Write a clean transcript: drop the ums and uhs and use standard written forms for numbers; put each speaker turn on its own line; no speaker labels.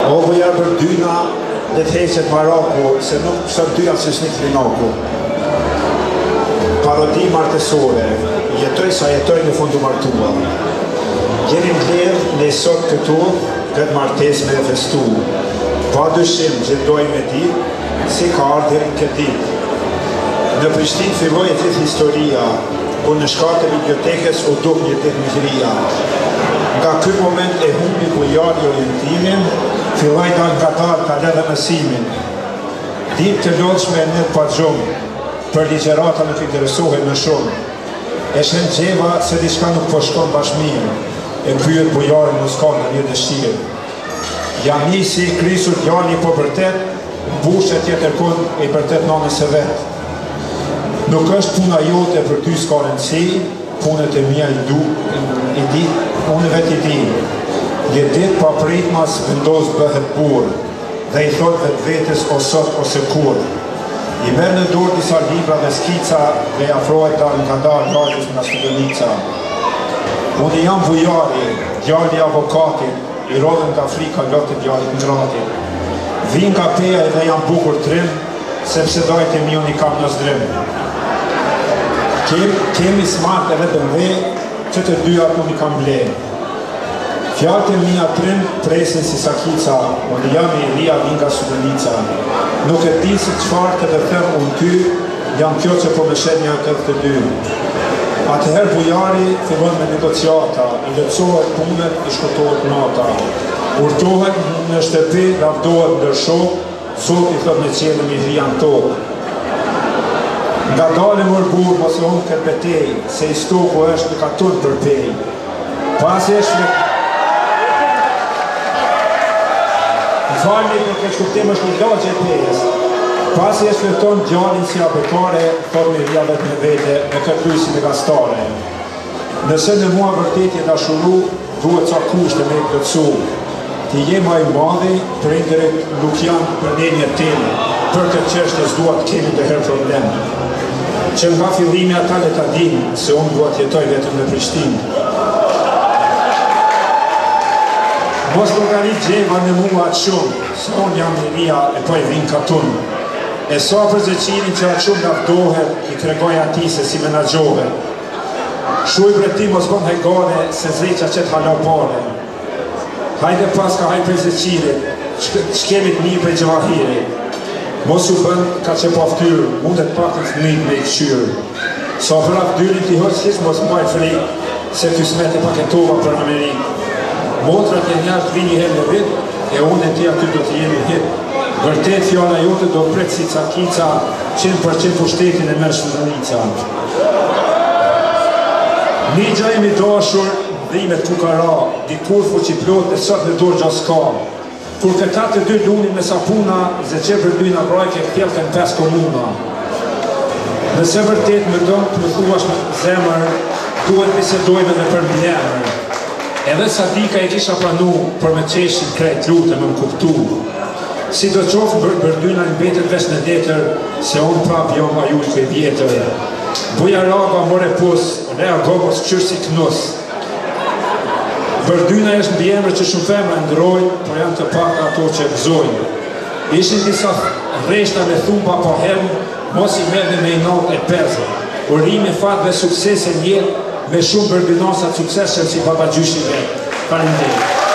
O bujar për dyna dhe të heqet Maraku, se nuk sot dyja që shnik Linaku. Parodi martesore, jetoj sa jetoj në fundu martua. Jeni mbledh në sot këtu, këtë martes me festu. Pa dyshim gjendoj me dit, si ka ardhër në këtë dit. Në Prishtinë filloj e gjithë historia, ku në shkate bibliotekës u duk një të migria. Nga ky moment e humbi bujari orientimin, filloj dal nga dalë ka ledhe mësimin. Dim të lodhshme në pa gjumë, për ligjerata nuk interesohen në shumë. E shen gjeva se diçka nuk po shkon bashmirë, e pyet bujari mos ka në një dëshirë. Jam nisi krisur djali po vërtet, bushe tjetër kun e vërtet nanës e vetë. Nuk është puna jote për ty s'ka rëndësi, punët e mija i di, unë vetë i di. Je dit pa pritmas vendos bëhet burë, dhe i thot vetë vetës o sot ose kur. I merë në dorë disa libra dhe skica, dhe i afrojt dalë nga dalë rajtës nga studenica. Unë jam bujari, djali avokatit, i rodhen nga Afrika lotë djali në gratit. Vin nga peja edhe jam bukur trim, sepse dojt e mi unë i kam në zdrim. Kemi smart edhe BMW, që të dyja unë i kam ble. Fjallët e mija trim presin si sakica, unë jam i ria vinga studenica. Nuk e di si qfarë të them unë ty, jam kjo që po me shet një këtë të dy. Atëherë bujari fillon me negociata, i letësohet punët, i shkotohet nata. Urtohet në shtëpi, lavdohet ndërshok, sot i thot në qenë mi vijan tokë. Nga dalë mërbur, mos e unë këtë betej, se i stoku është në katun për pej. Pas e shme... Falni për këtë shkuptim është një lagje pejës. Pas e shmeton gjallin si apetare, thot me rria vetë me vete, me këtë lysi me gastare. Nëse në mua vërtetje da shuru, duhet ca kushte me i plëtsu. Ti je ma i madhi, për indiret nuk janë për një një temë, për këtë qështë s'duat kemi të herë problem. Që nga fillimi ata le ta dinë, se unë duat jetoj vetëm në Prishtinë. Mos logarit gjeva në mua atë shumë, se unë jam në mija e po e vinë katun. E sa për zëqinin që atë shumë lafdohet, i kregoj ati se si menagjohet. Shuj breti mos bëm hegane, se zreqa qëtë hala pare. Hajde pas ka hajde për zëqinit, shkemit një për gjavahirit. Mos u bën ka që paftyrë, mundet pakën të njët me i këshyrë. Sa për aftyrin t'i hoqë kisë mos mbaj frikë, se t'y smete paketova për Amerikë. Motrat e njashtë vini herë në vitë, e unë e ti aty do të jemi hitë. Vërtet fjalla jote do pretë si cakica, 100% pushtetin e mërë shmëdhënica. Një gjajmi dashur, dhimet kukara, dikur fuqiplot e sot në dorë gjaska. Kur këta të dy lunin me sapuna, zë që për dyna brajke pjelken 5 komuna. Nëse vërtet më dëmë të më thuash në zemër, duhet bisedojme dhe për mjemër. Edhe sa dika e kisha pranu, për me qeshin krejt lutë më kuptu. Si do qofë bërdyna në betet vesh në detër, se unë prap jom a ju këj vjetër. Buja raga more pus, rea gomos qërë si knus. Bërdyna është në bjemër që shumë femra ndrojnë, por janë të pak ato që gëzojnë. Ishin disa reshta me thumba po hermë, mos i merdhe me i naut e pezë. Urimi, fat dhe sukses e njetë, me shumë bërdynasat suksesën si baba gjyshi vetë. Faleminderit.